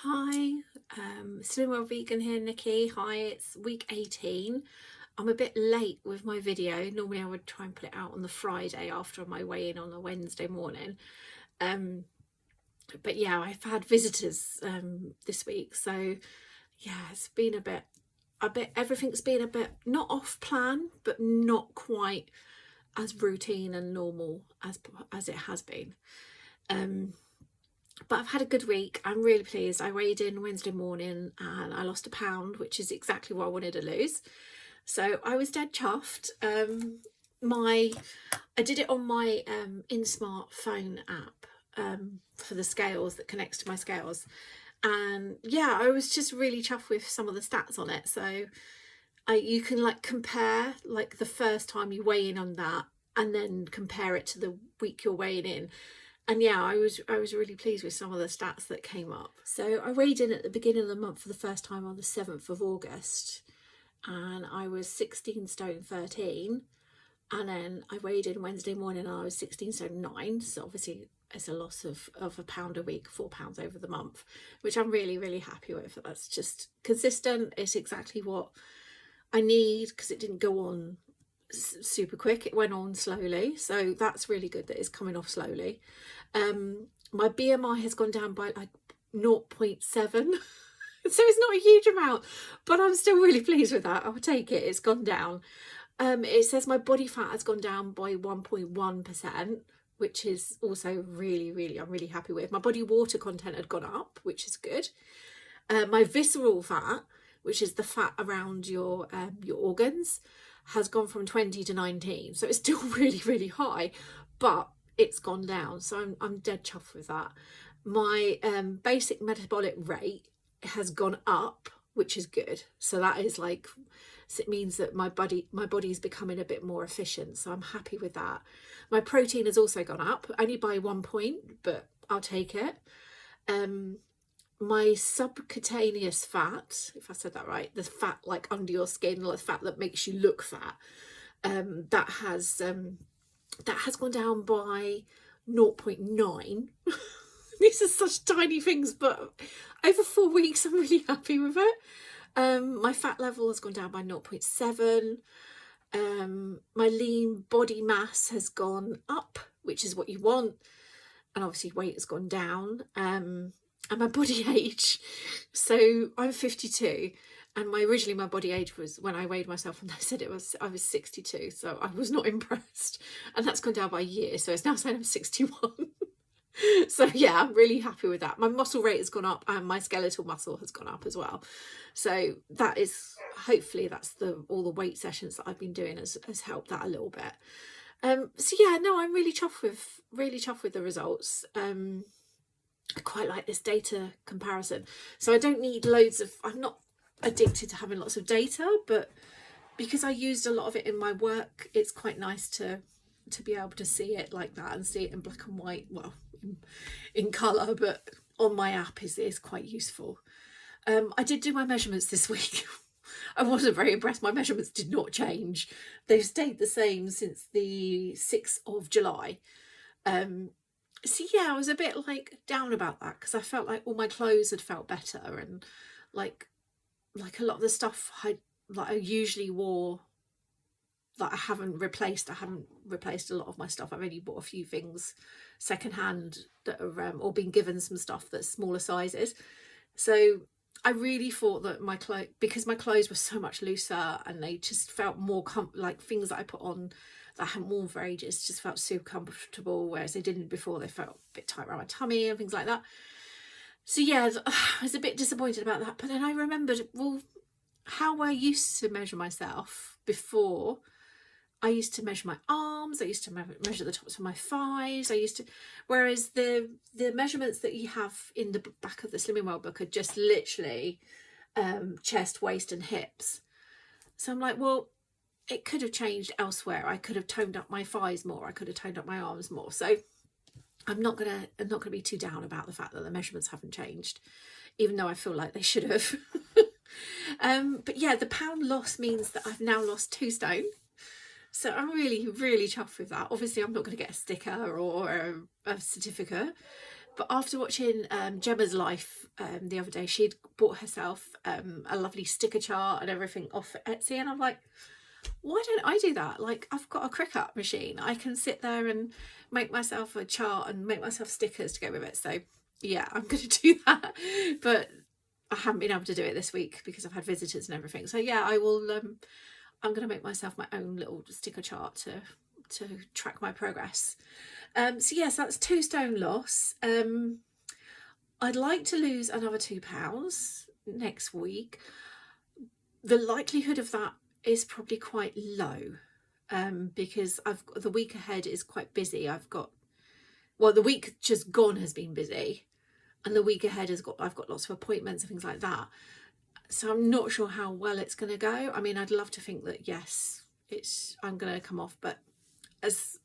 Hi, Slim World Vegan here, Nikki. Hi, it's week 18. I'm a bit late with my video. Normally I would try and put it out on the Friday after my weigh-in on a Wednesday morning. But yeah, I've had visitors this week. So yeah, it's been a bit, everything's been a bit, not off plan, but not quite as routine and normal as it has been. But I've had a good week. I'm really pleased. I weighed in Wednesday morning and I lost £1, which is exactly what I wanted to lose. So I was dead chuffed. I did it on my InSmart phone app for the scales that connects to my scales. And yeah, I was just really chuffed with some of the stats on it. So you can like compare like the first time you weigh in on that and then compare it to the week you're weighing in. And yeah, I was really pleased with some of the stats that came up. So I weighed in at the beginning of the month for the first time on the 7th of August, and I was 16 stone 13. And then I weighed in Wednesday morning and I was 16 stone 9. So obviously it's a loss of a pound a week, £4 over the month, which I'm really, really happy with. That's just consistent. It's exactly what I need because it didn't go on super quick. It went on slowly, so that's really good that it's coming off slowly. My BMI has gone down by like 0.7 so it's not a huge amount, but I'm still really pleased with that. I'll take it. It's gone down. It says my body fat has gone down by 1.1%, which is also really I'm really happy with. My body water content had gone up, which is good. My visceral fat, which is the fat around your organs, has gone from 20 to 19. So it's still really high, but it's gone down. So I'm dead chuffed with that. My basic metabolic rate has gone up, which is good. So that is like, so it means that my body is becoming a bit more efficient. So I'm happy with that. My protein has also gone up, only by 1 point, but I'll take it. My subcutaneous fat, if I said that right, the fat like under your skin, the fat that makes you look fat, that has gone down by 0.9. These are such tiny things, but over 4 weeks I'm really happy with it. My fat level has gone down by 0.7. My lean body mass has gone up, which is what you want, and obviously weight has gone down. And my body age, so I'm 52, and originally my body age was, when I weighed myself and they said I was 62, so I was not impressed, and that's gone down by a year, so it's now saying I'm 61. So yeah, I'm really happy with that. My muscle rate has gone up and my skeletal muscle has gone up as well. So that is, hopefully that's all the weight sessions that I've been doing has helped that a little bit. So yeah, no, I'm really chuffed with the results. I quite like this data comparison. So I don't need loads of, I'm not addicted to having lots of data, but because I used a lot of it in my work, it's quite nice to be able to see it like that and see it in black and white, well, in colour, but on my app is quite useful. I did do my measurements this week. I wasn't very impressed. My measurements did not change. They've stayed the same since the 6th of July. So yeah, I was a bit like down about that because I felt like all my clothes had felt better, and like a lot of the stuff I usually wore that I haven't replaced. I haven't replaced a lot of my stuff. I've only bought a few things secondhand that are or been given some stuff that's smaller sizes. So I really thought that because my clothes were so much looser and they just felt more like things that I put on that I hadn't worn for ages just felt super comfortable, whereas they didn't before. They felt a bit tight around my tummy and things like that. So yeah, I was a bit disappointed about that. But then I remembered, well, how I used to measure myself before. I used to measure my arms, I used to measure the tops of my thighs, whereas the measurements that you have in the back of the Slimming World book are just literally chest, waist and hips. So I'm like, well, it could have changed elsewhere. I could have toned up my thighs more, I could have toned up my arms more. So I'm not gonna be too down about the fact that the measurements haven't changed, even though I feel like they should have. But yeah, the pound loss means that I've now lost 2 stone. So I'm really chuffed with that. Obviously, I'm not going to get a sticker or a certificate, But after watching Gemma's life the other day, she'd bought herself a lovely sticker chart and everything off Etsy, and I'm like, why don't I do that? Like, I've got a Cricut machine. I can sit there and make myself a chart and make myself stickers to go with it. So yeah, I'm going to do that. But I haven't been able to do it this week because I've had visitors and everything. So yeah, I will. I'm going to make myself my own little sticker chart to track my progress. So yes, that's 2 stone loss. I'd like to lose another £2 next week. The likelihood of that is probably quite low, because the week ahead is quite busy. I've got the week just gone has been busy, and the week ahead I've got lots of appointments and things like that. So I'm not sure how well it's going to go. I mean, I'd love to think that yes, I'm going to come off, but as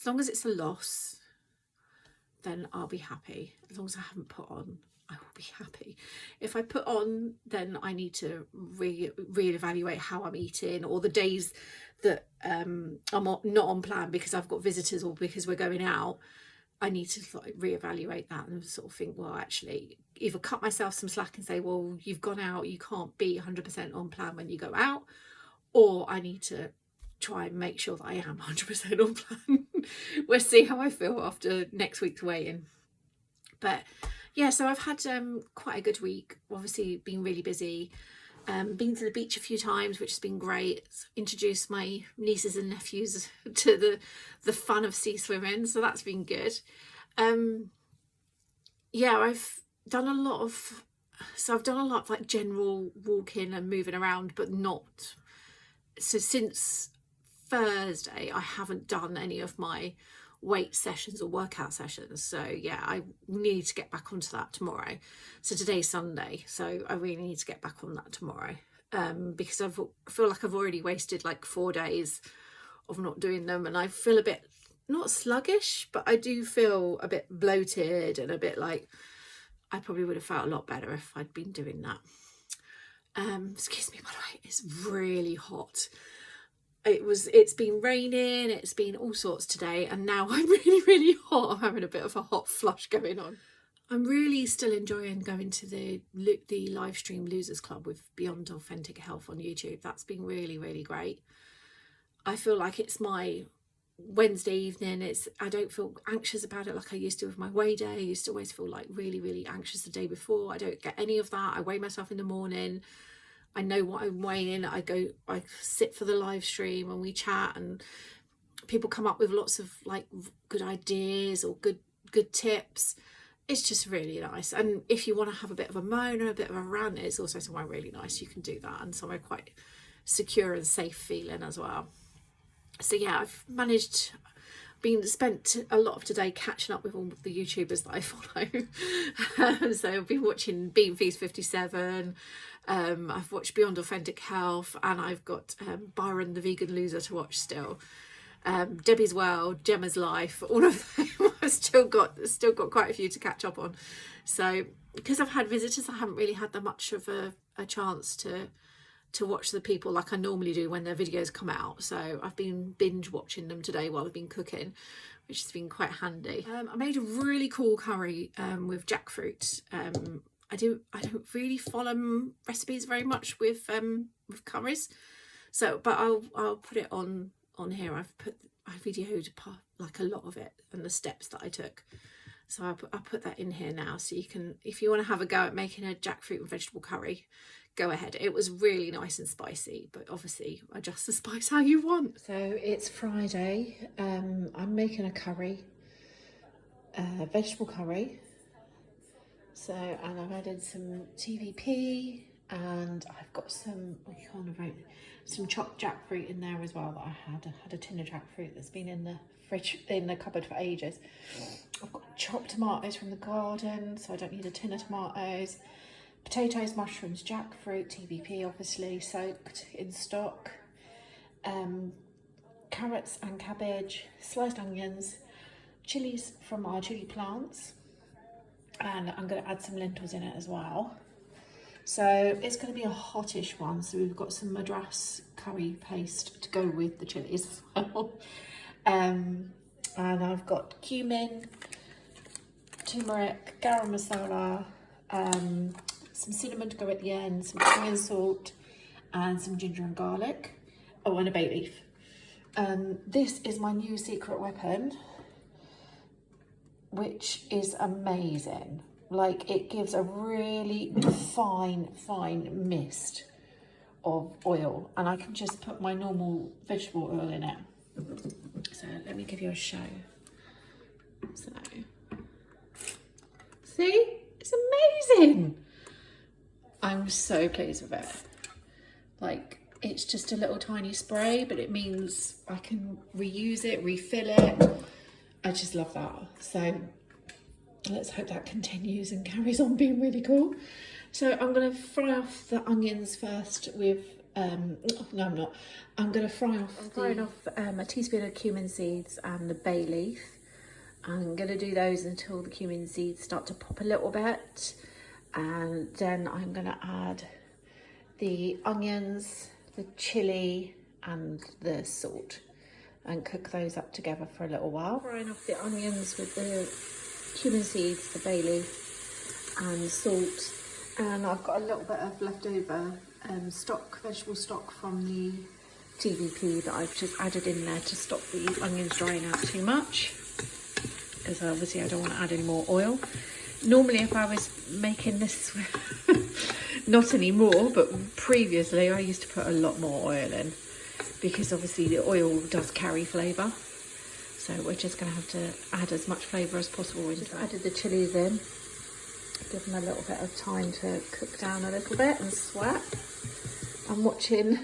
long as it's a loss, then I'll be happy. As long as I haven't put on, I will be happy. If I put on, then I need to reevaluate how I'm eating, or the days that I'm not on plan because I've got visitors or because we're going out. I need to like reevaluate that and sort of think, well, actually, either cut myself some slack and say, well, you've gone out, you can't be 100% on plan when you go out, or I need to try and make sure that I am 100% on plan. We'll see how I feel after next week's weigh-in. But yeah, so I've had quite a good week. Obviously been really busy. Been to the beach a few times, which has been great. Introduced my nieces and nephews to the fun of sea swimming, so that's been good. Yeah, I've done a lot of like general walking and moving around, but not so since Thursday I haven't done any of my weight sessions or workout sessions. So yeah, I need to get back onto that tomorrow. So today's Sunday, so I really need to get back on that tomorrow, because I feel like I've already wasted like 4 days of not doing them, and I feel a bit not sluggish, but I do feel a bit bloated and a bit like I probably would have felt a lot better if I'd been doing that. Excuse me, by the way, it's really hot. It's been raining, it's been all sorts today, and now I'm really hot. I'm having a bit of a hot flush going on. I'm really still enjoying going to the live stream Losers Club with Beyond Authentic Health on YouTube. That's been really great. I feel like it's my Wednesday evening. I don't feel anxious about it like I used to with my weigh day. I used to always feel like really anxious the day before. I don't get any of that. I weigh myself in the morning. I know what I'm weighing. I sit for the live stream and we chat, and people come up with lots of like good ideas or good tips. It's just really nice. And if you want to have a bit of a moan or a bit of a rant, it's also somewhere really nice. You can do that, and somewhere quite secure and safe feeling as well. So yeah, I've spent a lot of today catching up with all of the YouTubers that I follow. So I've been watching Bean Feast 57. I've watched Beyond Authentic Health, and I've got Byron the Vegan Loser to watch still. Debbie's World, Gemma's Life, all of them. I've still got quite a few to catch up on. So because I've had visitors, I haven't really had that much of a chance to watch the people like I normally do when their videos come out. So I've been binge watching them today while I've been cooking, which has been quite handy. I made a really cool curry with jackfruit. I don't really follow recipes very much with curries, so but I'll put it on here. I videoed like a lot of it and the steps that I took, so I'll put that in here now, so you can, if you want to have a go at making a jackfruit and vegetable curry, go ahead. It was really nice and spicy, but obviously adjust the spice how you want. So it's Friday. I'm making a curry, vegetable curry. So, and I've added some TVP, and I've got some chopped jackfruit in there as well that I had a tin of jackfruit that's been in the fridge, in the cupboard for ages. I've got chopped tomatoes from the garden, so I don't need a tin of tomatoes. Potatoes, mushrooms, jackfruit, TVP obviously soaked in stock. Carrots and cabbage, sliced onions, chilies from our chili plants. And I'm going to add some lentils in it as well. So it's going to be a hottish one. So we've got some Madras curry paste to go with the chilies as well. And I've got cumin, turmeric, garam masala, some cinnamon to go at the end, some cayenne salt, and some ginger and garlic. Oh, and a bay leaf. This is my new secret weapon, which is amazing. Like, it gives a really fine mist of oil, and I can just put my normal vegetable oil in it. So let me give you a show. So, see, it's amazing. I'm so pleased with it. Like, it's just a little tiny spray, but it means I can reuse it, refill it. I just love that. So let's hope that continues and carries on being really cool. So I'm going to fry off the onions first with, no I'm not. I'm going to fry off, a teaspoon of cumin seeds and the bay leaf. I'm going to do those until the cumin seeds start to pop a little bit. And then I'm going to add the onions, the chilli and the salt, and cook those up together for a little while. Frying off the onions with the cumin seeds, the bay leaf and salt, and I've got a little bit of leftover vegetable stock from the TVP that I've just added in there to stop the onions drying out too much, because obviously I don't want to add any more oil. Normally if I was making this, not anymore, but previously I used to put a lot more oil in, because obviously the oil does carry flavour. So we're just going to have to add as much flavour as possible into it. Added the chilies in, give them a little bit of time to cook down a little bit and sweat. I'm watching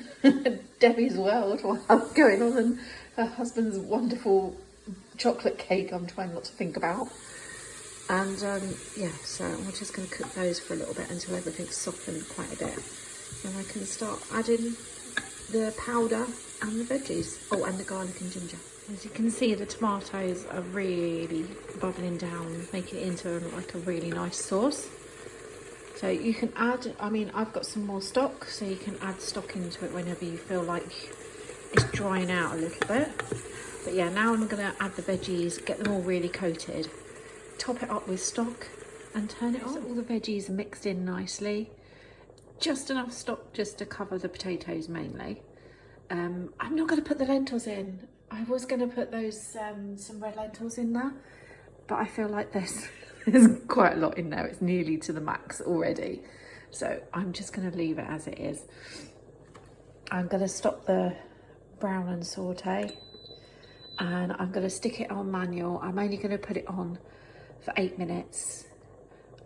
Debbie's World while I'm going on, and her husband's wonderful chocolate cake I'm trying not to think about. And yeah, so I'm just going to cook those for a little bit until everything's softened quite a bit. Then I can start adding the powder and the veggies. Oh, and the garlic and ginger. As you can see, the tomatoes are really bubbling down, making it into like a really nice sauce. So you can add, I mean, I've got some more stock, so you can add stock into it whenever you feel like it's drying out a little bit. But yeah, now I'm going to add the veggies, get them all really coated, top it up with stock and turn it on. So all the veggies are mixed in nicely. Just enough stock just to cover the potatoes mainly. I'm not going to put the lentils in. I was going to put those some red lentils in there, but I feel like there's quite a lot in there. It's nearly to the max already. So I'm just going to leave it as it is. I'm going to stop the brown and saute, and I'm going to stick it on manual. I'm only going to put it on for 8 minutes,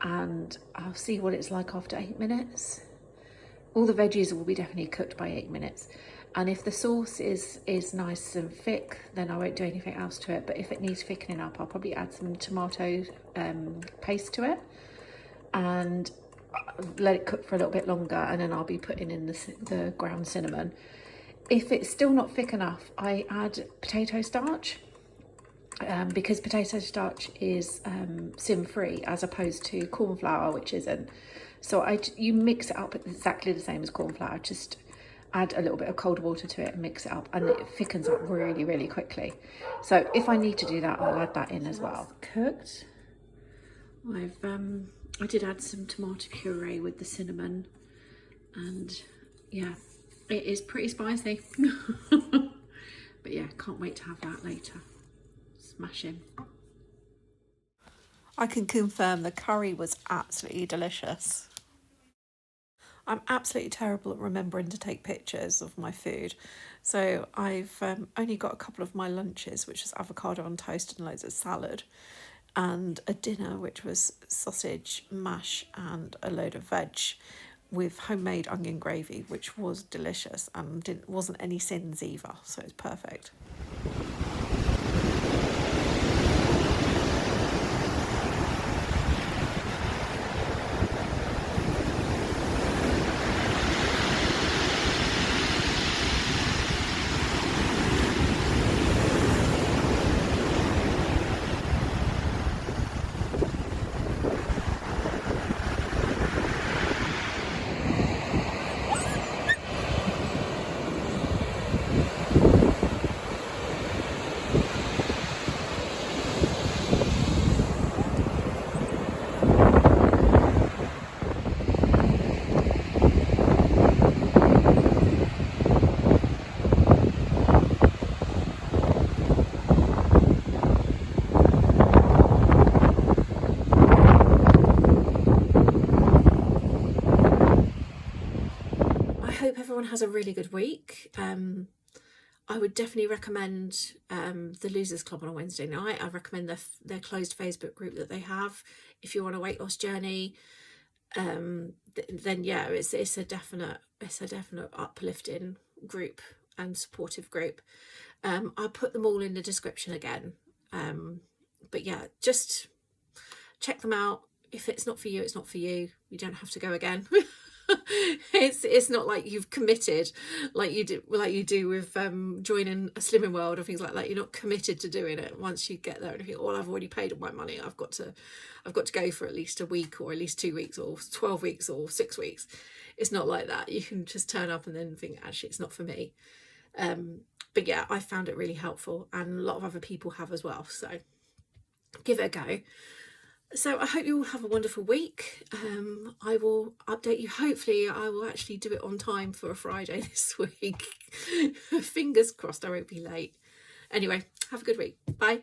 and I'll see what it's like after 8 minutes. All the veggies will be definitely cooked by 8 minutes. And if the sauce is nice and thick, then I won't do anything else to it. But if it needs thickening up, I'll probably add some tomato paste to it and let it cook for a little bit longer, and then I'll be putting in the ground cinnamon. If it's still not thick enough, I add potato starch, because potato starch is sin-free as opposed to corn flour, which isn't. So you mix it up exactly the same as corn flour, just add a little bit of cold water to it and mix it up, and it thickens up really, really quickly. So if I need to do that, I'll add that in as well. Cooked. I did add some tomato puree with the cinnamon, and yeah, it is pretty spicy. But yeah, can't wait to have that later. Smashing. I can confirm the curry was absolutely delicious. I'm absolutely terrible at remembering to take pictures of my food. So I've only got a couple of my lunches, which is avocado on toast and loads of salad, and a dinner, which was sausage, mash and a load of veg with homemade onion gravy, which was delicious and wasn't any sins either. So it's perfect. everyone has a really good week. I would definitely recommend the Losers Club on a Wednesday night. I recommend their closed Facebook group that they have. If you're on a weight loss journey, then yeah, it's a definite uplifting group and supportive group. I'll put them all in the description again. But yeah, just check them out. If it's not for you, it's not for you. You don't have to go again. It's not like you've committed like you do with joining a Slimming World or things like that. You're not committed to doing it. Once you get there and you think, well, I've already paid all my money, I've got to go for at least a week or at least 2 weeks or 12 weeks or 6 weeks. It's not like that. You can just turn up and then think, actually, it's not for me. But yeah, I found it really helpful, and a lot of other people have as well, so give it a go. So I hope you all have a wonderful week. I will update you. Hopefully I will actually do it on time for a Friday this week. Fingers crossed I won't be late. Anyway, have a good week. Bye.